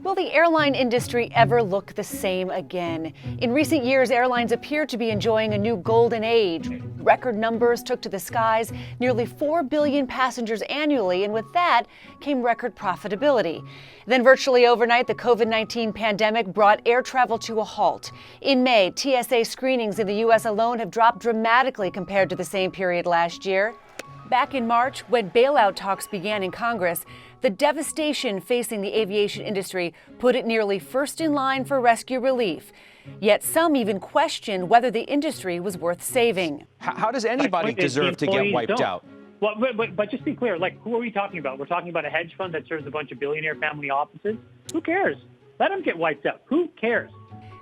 Will the airline industry ever look the same again? In recent years, airlines appear to be enjoying a new golden age. Record numbers took to the skies, nearly 4 billion passengers annually, and with that came record profitability. Then virtually overnight, the COVID-19 pandemic brought air travel to a halt. In May, TSA screenings in the U.S. alone have dropped dramatically compared to the same period last year. Back in March, when bailout talks began in Congress, the devastation facing the aviation industry put it nearly first in line for rescue relief. Yet some even questioned whether the industry was worth saving. How does anybody deserve to get wiped out? Well, but just be clear, who are we talking about? We're talking about a hedge fund that serves a bunch of billionaire family offices? Who cares? Let them get wiped out. Who cares?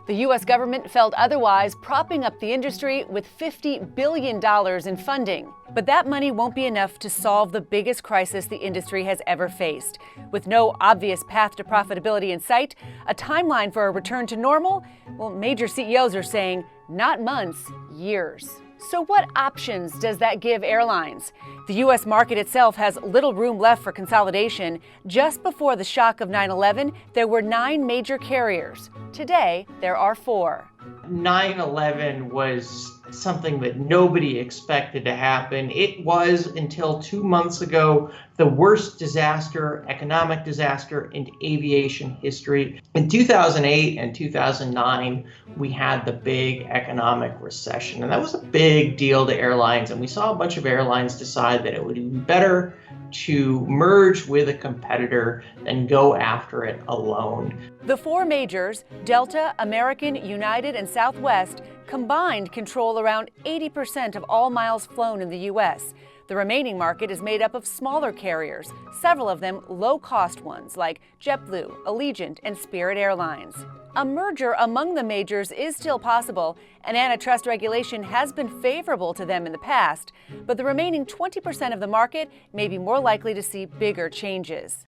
The U.S. government felt otherwise, propping up the industry with $50 billion in funding. But that money won't be enough to solve the biggest crisis the industry has ever faced. With no obvious path to profitability in sight, a timeline for a return to normal, well, major CEOs are saying not months, years. So what options does that give airlines? The U.S. market itself has little room left for consolidation. Just before the shock of 9/11, there were 9 major carriers. Today, there are 4. 9/11 was something that nobody expected to happen. It was, until 2 months ago, the worst disaster, economic disaster in aviation history. In 2008 and 2009, we had the big economic recession, and that was a big deal to airlines. And we saw a bunch of airlines decide that it would be better to merge with a competitor than go after it alone. The 4 majors, Delta, American, United, and Southwest, combined control around 80% of all miles flown in the U.S. The remaining market is made up of smaller carriers, several of them low-cost ones like JetBlue, Allegiant, and Spirit Airlines. A merger among the majors is still possible, and antitrust regulation has been favorable to them in the past, but the remaining 20% of the market may be more likely to see bigger changes.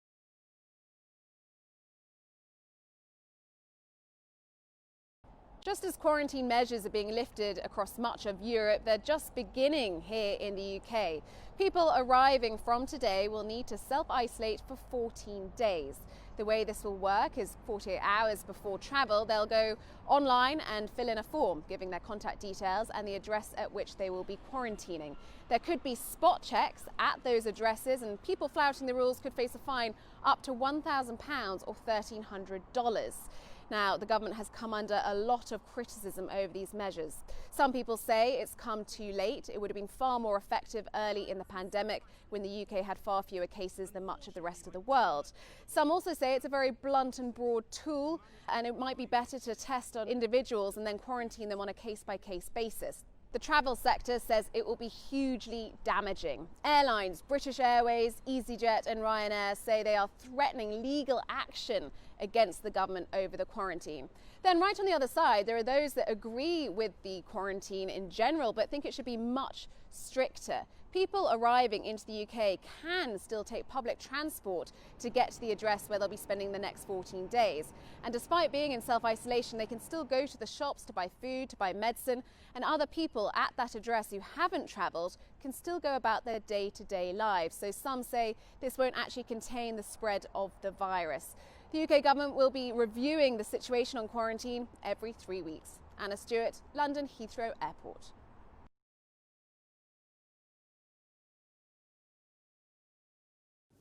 Just as quarantine measures are being lifted across much of Europe, they're just beginning here in the UK. People arriving from today will need to self-isolate for 14 days. The way this will work is 48 hours before travel, they'll go online and fill in a form, giving their contact details and the address at which they will be quarantining. There could be spot checks at those addresses, and people flouting the rules could face a fine up to £1,000 or $1,300. Now, the government has come under a lot of criticism over these measures. Some people say it's come too late. It would have been far more effective early in the pandemic when the UK had far fewer cases than much of the rest of the world. Some also say it's a very blunt and broad tool, and it might be better to test on individuals and then quarantine them on a case-by-case basis. The travel sector says it will be hugely damaging. Airlines, British Airways, EasyJet and Ryanair say they are threatening legal action against the government over the quarantine. Then right on the other side, there are those that agree with the quarantine in general, but think it should be much stricter. People arriving into the UK can still take public transport to get to the address where they'll be spending the next 14 days. And despite being in self-isolation, they can still go to the shops to buy food, to buy medicine, and other people at that address who haven't travelled can still go about their day-to-day lives. So some say this won't actually contain the spread of the virus. The UK government will be reviewing the situation on quarantine every 3 weeks. Anna Stewart, London Heathrow Airport.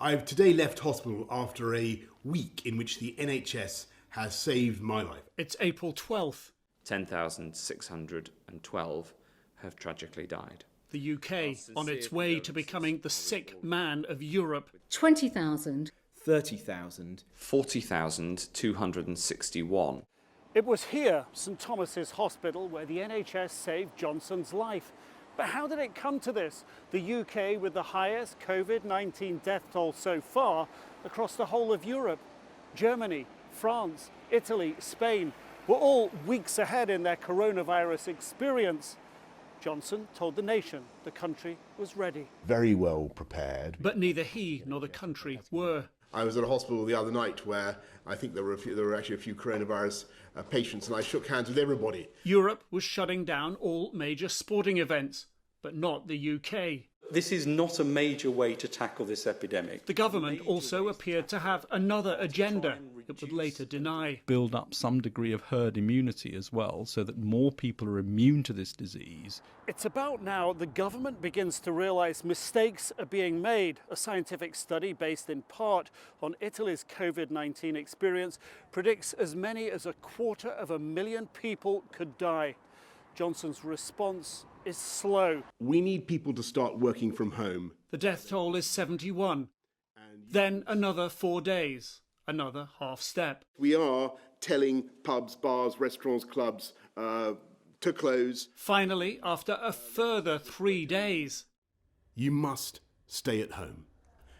I've today left hospital after a week in which the NHS has saved my life. It's April 12th. 10,612 have tragically died. The UK on its way to becoming the sick man of Europe. 20,000. 30,000. 40,261. It was here, St Thomas's Hospital, where the NHS saved Johnson's life. But how did it come to this? The UK with the highest COVID-19 death toll so far across the whole of Europe. Germany, France, Italy, Spain were all weeks ahead in their coronavirus experience. Johnson told the nation the country was ready. Very well prepared. But neither he nor the country were. I was at a hospital the other night where I think there were actually a few coronavirus patients, and I shook hands with everybody. Europe was shutting down all major sporting events, but not the UK. This is not a major way to tackle this epidemic. The government also appeared to have another agenda. it would later deny. Build up some degree of herd immunity as well, so that more people are immune to this disease. It's about now the government begins to realise mistakes are being made. A scientific study based in part on Italy's COVID-19 experience predicts as many as 250,000 people could die. Johnson's response is slow. We need people to start working from home. The death toll is 71. Then another 4 days, another half step. We are telling pubs, bars, restaurants, clubs to close. Finally, after a further 3 days. You must stay at home.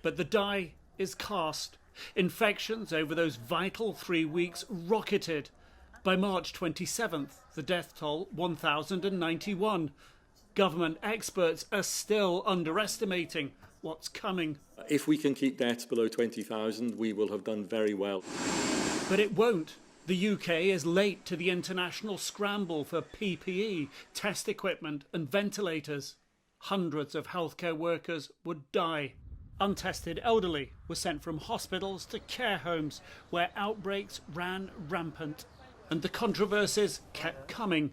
But the die is cast. Infections over those vital 3 weeks rocketed. By March 27th, the death toll 1,091. Government experts are still underestimating what's coming. If we can keep deaths below 20,000, we will have done very well. But it won't. The UK is late to the international scramble for PPE, test equipment and ventilators. Hundreds of healthcare workers would die. Untested elderly were sent from hospitals to care homes where outbreaks ran rampant. And the controversies kept coming.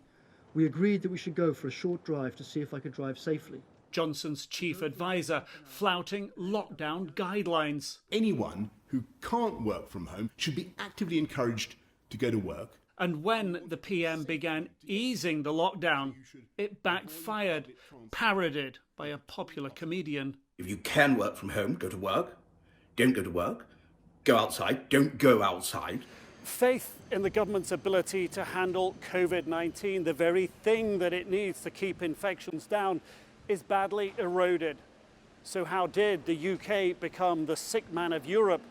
We agreed that we should go for a short drive to see if I could drive safely. Johnson's chief advisor flouting lockdown guidelines. Anyone who can't work from home should be actively encouraged to go to work. And when the PM began easing the lockdown, it backfired, parodied by a popular comedian. If you can work from home, go to work. Don't go to work. Go outside. Don't go outside. Faith in the government's ability to handle COVID-19, the very thing that it needs to keep infections down, is badly eroded. So how did the UK become the sick man of Europe